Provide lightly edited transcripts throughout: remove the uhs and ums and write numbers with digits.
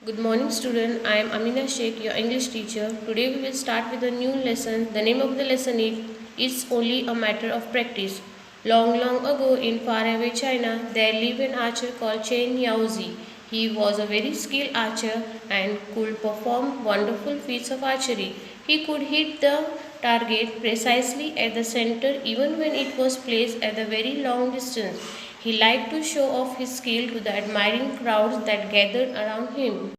Good morning, student. I am Amina Sheikh, your English teacher. Today we will start with a new lesson. The name of the lesson is It's Only a Matter of Practice. Long, long ago in faraway China, there lived an archer called Chen Yaozi. He was a very skilled archer and could perform wonderful feats of archery. He could hit the target precisely at the center even when it was placed at a very long distance. He liked to show off his skill to the admiring crowds that gathered around him.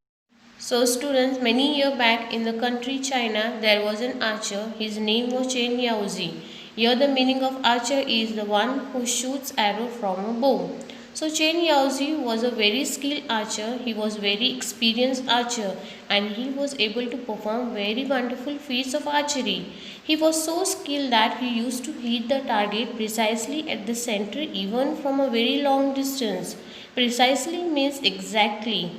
So, students, many years back in the country China, there was an archer. His name was Chen Yaozi. Here, the meaning of archer is the one who shoots arrow from a bow. So, Chen Yaozi was a very skilled archer. He was very experienced archer, and he was able to perform very wonderful feats of archery. He was so skilled that he used to hit the target precisely at the center, even from a very long distance. Precisely means exactly.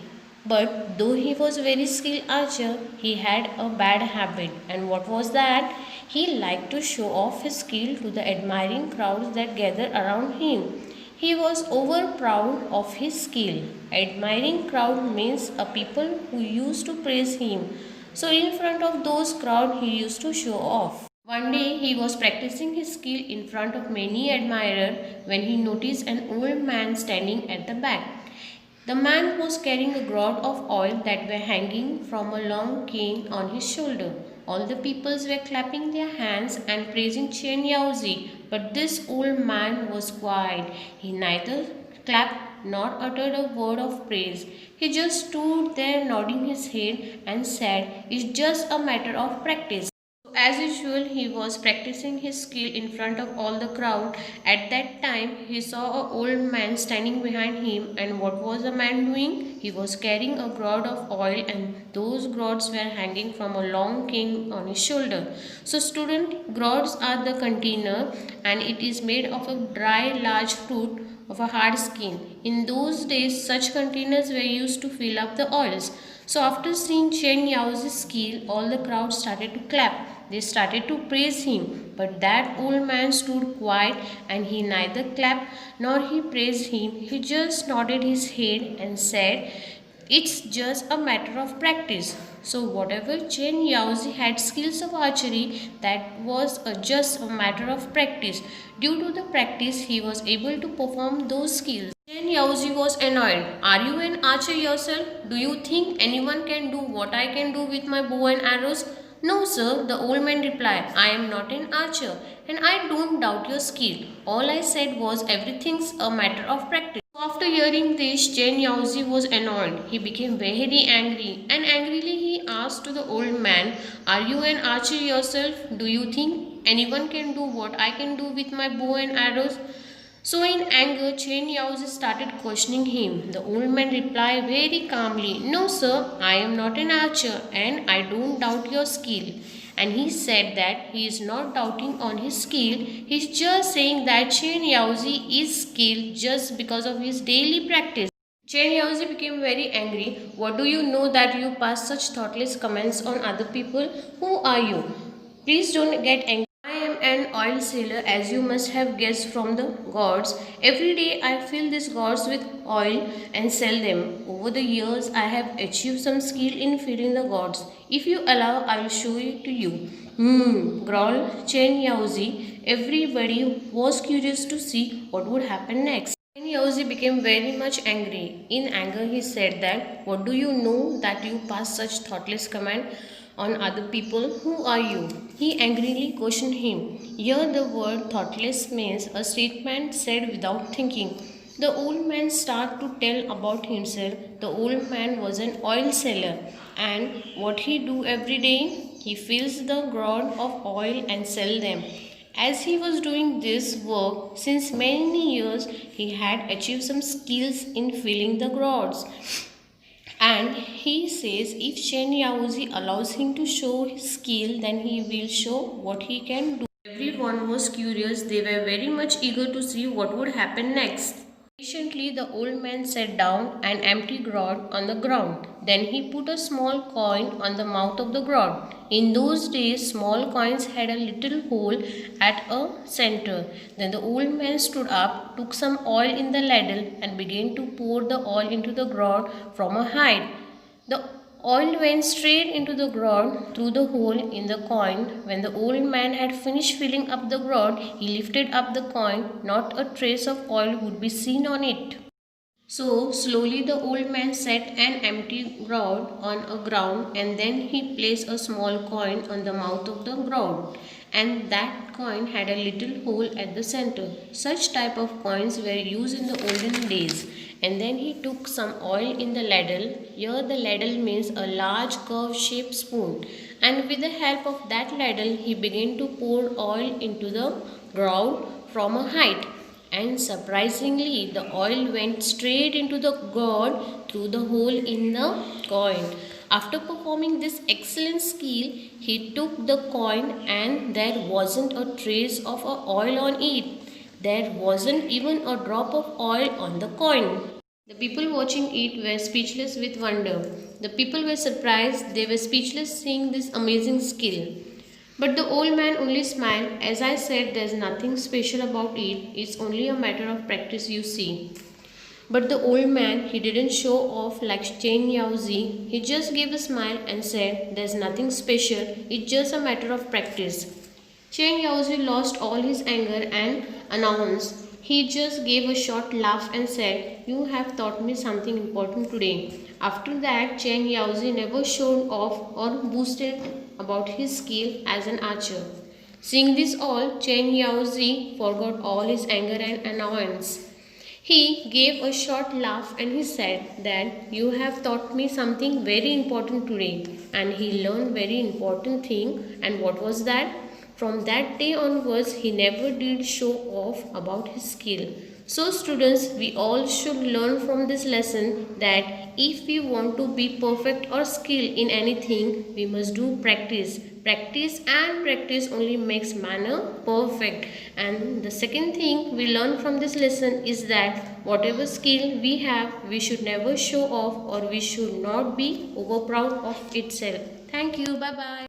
But though he was a very skilled archer, he had a bad habit. And what was that? He liked to show off his skill to the admiring crowds that gathered around him. He was over proud of his skill. Admiring crowd means a people who used to praise him. So in front of those crowd he used to show off. One day he was practicing his skill in front of many admirers when he noticed an old man standing at the back. The man was carrying a gourd of oil that were hanging from a long cane on his shoulder. All the peoples were clapping their hands and praising Chen Yaozi, but this old man was quiet. He neither clapped nor uttered a word of praise. He just stood there nodding his head and said, "It's just a matter of practice." As usual, he was practicing his skill in front of all the crowd. At that time, he saw an old man standing behind him, and what was the man doing? He was carrying a gourd of oil, and those gourds were hanging from a long cane on his shoulder. So, student, gourds are the container, and it is made of a dry, large fruit of a hard skin. In those days, such containers were used to fill up the oils. So after seeing Chen Yao's skill, all the crowd started to clap. They started to praise him. But that old man stood quiet and he neither clapped nor he praised him. He just nodded his head and said, "It's just a matter of practice." So whatever Chen Yaozi had skills of archery, that was just a matter of practice. Due to the practice, he was able to perform those skills. Chen Yaozi was annoyed. "Are you an archer yourself? Do you think anyone can do what I can do with my bow and arrows?" "No, sir," the old man replied. "I am not an archer, and I don't doubt your skill. All I said was everything's a matter of practice." After hearing this, Chen Yaozi was annoyed. He became very angry, and angrily he asked to the old man, "Are you an archer yourself? Do you think anyone can do what I can do with my bow and arrows?" So in anger, Chen Yaozi started questioning him. The old man replied very calmly, "No, sir, I am not an archer and I don't doubt your skill." And he said that he is not doubting on his skill, he is just saying that Chen Yaozi is skilled just because of his daily practice. Chen Yaozi became very angry. "What do you know that you pass such thoughtless comments on other people? Who are you? Please don't get angry. I am an oil seller, as you must have guessed from the gourds. Every day I fill these gourds with oil and sell them. Over the years I have achieved some skill in filling the gourds. If you allow, I will show it to you." Growled Chen Yaozi. Everybody was curious to see what would happen next. Chen Yaozi became very much angry. In anger, he said that, "What do you know that you pass such thoughtless comment on other people? Who are you?" He angrily questioned him. Here the word thoughtless means a statement said without thinking. The old man started to tell about himself. The old man was an oil seller, and what he do every day? He fills the gourd of oil and sell them. As he was doing this work since many years, he had achieved some skills in filling the gourds. And he says if Chen Yaozi allows him to show his skill, then he will show what he can do. Everyone was curious. They were very much eager to see what would happen next. Patiently, the old man sat down an empty gourd on the ground. Then he put a small coin on the mouth of the gourd. In those days, small coins had a little hole at a center. Then the old man stood up, took some oil in the ladle, and began to pour the oil into the gourd from a height. The oil went straight into the ground through the hole in the coin. When the old man had finished filling up the ground, he lifted up the coin. Not a trace of oil would be seen on it. So slowly the old man set an empty ground on a ground, and then he placed a small coin on the mouth of the ground, and that coin had a little hole at the center. Such type of coins were used in the olden days. And then he took some oil in the ladle. Here the ladle means a large curve shaped spoon, and with the help of that ladle he began to pour oil into the ground from a height, and surprisingly, the oil went straight into the gourd through the hole in the coin. After performing this excellent skill, he took the coin and there wasn't a trace of oil on it. There wasn't even a drop of oil on the coin. The people watching it were speechless with wonder. The people were surprised, they were speechless seeing this amazing skill. But the old man only smiled. As I said, there's nothing special about it. It's only a matter of practice, you see. But the old man, he didn't show off like Chen Yaozi. He just gave a smile and said, there's nothing special. It's just a matter of practice. Chen Yaozi lost all his anger and announced. He just gave a short laugh and said, you have taught me something important today. After that, Chen Yaozi never showed off or boasted about his skill as an archer. Seeing this all, Chen Yaozi forgot all his anger and annoyance. He gave a short laugh and he said that you have taught me something very important today. And he learned very important thing. And what was that? From that day onwards, he never did show off about his skill. So students, we all should learn from this lesson that if we want to be perfect or skilled in anything, we must do practice. Practice and practice only makes manner perfect. And the second thing we learn from this lesson is that whatever skill we have, we should never show off or we should not be over proud of itself. Thank you. Bye-bye.